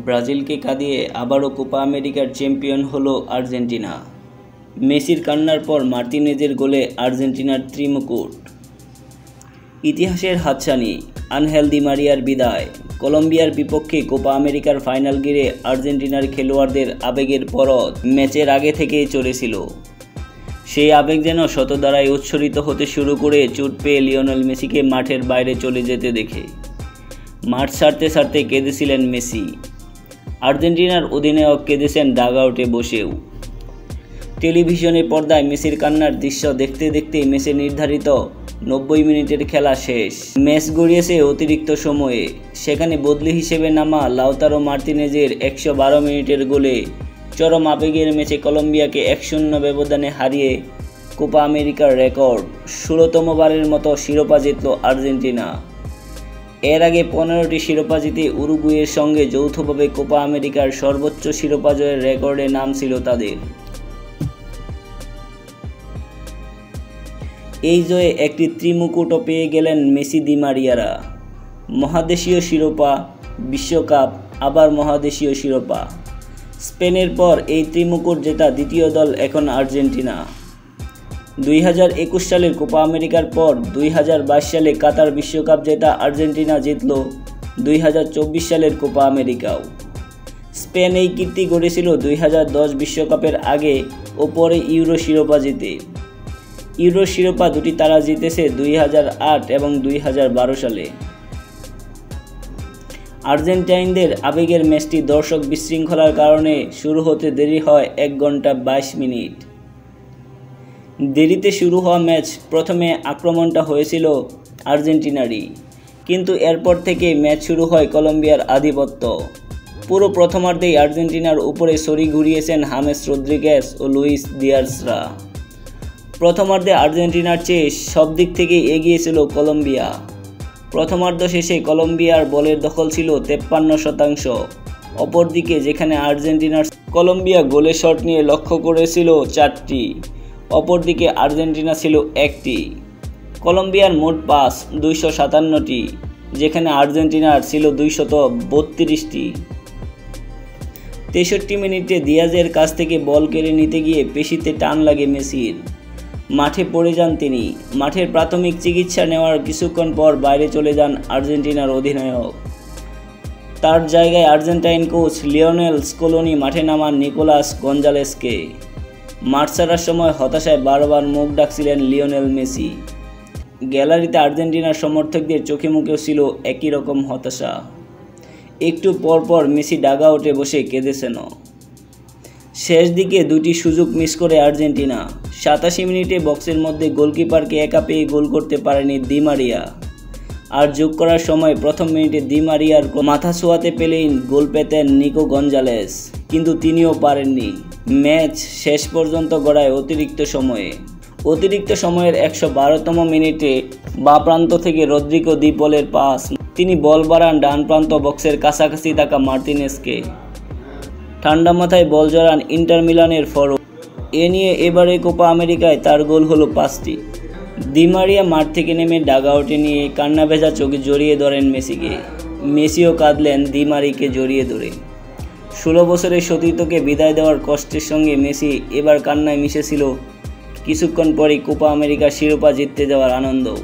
ব্রাজিলকে কাঁদিয়ে আবারও কোপা আমেরিকার চ্যাম্পিয়ন হলো আর্জেন্টিনা। মেসির কান্নার পর মার্তিনেজের গোলে আর্জেন্টিনার ত্রিমুকুট। ইতিহাসের হাতছানি, আনহেল দি মারিয়ার বিদায়। কলম্বিয়ার বিপক্ষে কোপা আমেরিকার ফাইনাল ঘিরে আর্জেন্টিনার খেলোয়াড়দের আবেগের পরত ম্যাচের আগে থেকেই চলেছিল। সেই আবেগ যেন শতধারায় উচ্ছ্বসিত হতে শুরু করে চোট পেয়ে লিওনেল মেসিকে মাঠের বাইরে চলে যেতে দেখে। মাঠ ছাড়তে ছাড়তে কেঁদেছিলেন মেসি। আর্জেন্টিনার অধিনায়ক কেঁদেছেন ডাগআউটে বসেও। টেলিভিশনের পর্দায় মেসির কান্নার দৃশ্য দেখতে দেখতে ম্যাচের নির্ধারিত 90 মিনিটের খেলা শেষ। ম্যাচ গড়িয়েছে অতিরিক্ত সময়ে। সেখানে বদলি হিসেবে নামা লাউতারো মার্তিনেজের 112 মিনিটের গোলে চরম আবেগের ম্যাচে কলম্বিয়াকে 1-0 ব্যবধানে হারিয়ে কোপা আমেরিকার রেকর্ড 16তম বারের মতো শিরোপা জিতল আর্জেন্টিনা। এর আগে 15টি শিরোপা জিতে উরুগুয়ের সঙ্গে যৌথভাবে কোপা আমেরিকার সর্বোচ্চ শিরোপা জয়ের রেকর্ডে নাম ছিল তাদের। এই জয়ে একটি ত্রিমুকুটও পেয়ে গেলেন মেসি দি মারিয়ারা। মহাদেশীয় শিরোপা, বিশ্বকাপ, আবার মহাদেশীয় শিরোপা। স্পেনের পর এই ত্রিমুকুট জেতা দ্বিতীয় দল এখন আর্জেন্টিনা। 2021 সালের কোপা আমেরিকার পর 2022 সালে কাতার বিশ্বকাপ জেতা আর্জেন্টিনা জিতল 2024 সালের কোপা আমেরিকাও। স্পেন এই কীর্তি গড়েছিল 2010 বিশ্বকাপের আগে ও পরে ইউরো শিরোপা জিতে। ইউরো শিরোপা দুটি তারা জিতেছে 2008 এবং 2012 সালে। আর্জেন্টাইনদের আবেগের ম্যাচটি দর্শক বিশৃঙ্খলার কারণে শুরু হতে দেরি হয় 1 ঘন্টা 22 মিনিট। দেরিতে শুরু হওয়া ম্যাচ প্রথমে আক্রমণটা হয়েছিল আর্জেন্টিনারই, কিন্তু এরপর থেকে ম্যাচ শুরু হয় কলম্বিয়ার আধিপত্য। পুরো প্রথমার্ধেই আর্জেন্টিনার উপরে ছড়ি ঘুরিয়েছেন হামেস রদ্রিগেজ ও লুইস দিয়াজরা। প্রথমার্ধে আর্জেন্টিনার চেয়ে সব দিক থেকে এগিয়ে ছিল কলম্বিয়া। প্রথমার্ধ শেষে কলম্বিয়ার বলের দখল ছিল 53%। অপরদিকে যেখানে কলম্বিয়া গোলে শট নিয়ে লক্ষ্য করেছিল 4টি, অপরদিকে আর্জেন্টিনা ছিল 1টি। কলম্বিয়ার মোট পাস 257টি, যেখানে আর্জেন্টিনার ছিল 232টি। 63 মিনিটে দিয়াজের কাছ থেকে বল কেড়ে নিতে গিয়ে পেশিতে টান লাগে মেসির। মাঠে পড়ে যান তিনি। মাঠের প্রাথমিক চিকিৎসা নেওয়ার কিছুক্ষণ পর বাইরে চলে যান আর্জেন্টিনার অধিনায়ক। তার জায়গায় আর্জেন্টাইন কোচ লিওনেল স্কলোনি মাঠে নামান নিকোলাস গঞ্জালেসকে। মাঠ ছাড়ার সময় হতাশায় বারবার মুখ ডাকছিলেন লিওনেল মেসি। গ্যালারিতে আর্জেন্টিনার সমর্থকদের চোখে মুখেও ছিল একই রকম হতাশা। একটু পরপর মেসি ডাগআউটে বসে কেঁদেছেন। শেষ দিকে 2টি সুযোগ মিস করে আর্জেন্টিনা। 87 মিনিটে বক্সের মধ্যে গোলকিপারকে একা পেয়ে গোল করতে পারেনি দি মারিয়া। আর যোগ করার সময় প্রথম মিনিটে দি মারিয়ার মাথা ছোঁয়াতে পেলেই গোল পেতেন নিকো গঞ্জালেস, কিন্তু তিনিও পারেননি। ম্যাচ শেষ পর্যন্ত গড়ায় অতিরিক্ত সময়ের 112তম মিনিটে বাঁ প্রান্ত থেকে রদ্রিগো দি পলের পাস। তিনি বল বাড়ান ডান প্রান্ত বক্সের কাছাকাছি থাকা মার্তিনেজকে। ঠান্ডা মাথায় বল জড়ান ইন্টার মিলানের ফরোয়ার্ড। এ নিয়ে এবারে কোপা আমেরিকায় তার গোল হলো 5টি। দি মারিয়া মাঠ থেকে নেমে ডাগআউটে নিয়ে কান্না ভেজা চোখে জড়িয়ে ধরেন মেসিকে। মেসিও কাঁদলেন দি মারিকে জড়িয়ে ধরে। 16 বছরের সতীর্থকে বিদায় দেওয়ার কষ্টের সঙ্গে মেসি এবার কান্নায় মিশেছিল কিছুক্ষণ পরেই কোপা আমেরিকার শিরোপা জিততে যাওয়ার আনন্দও।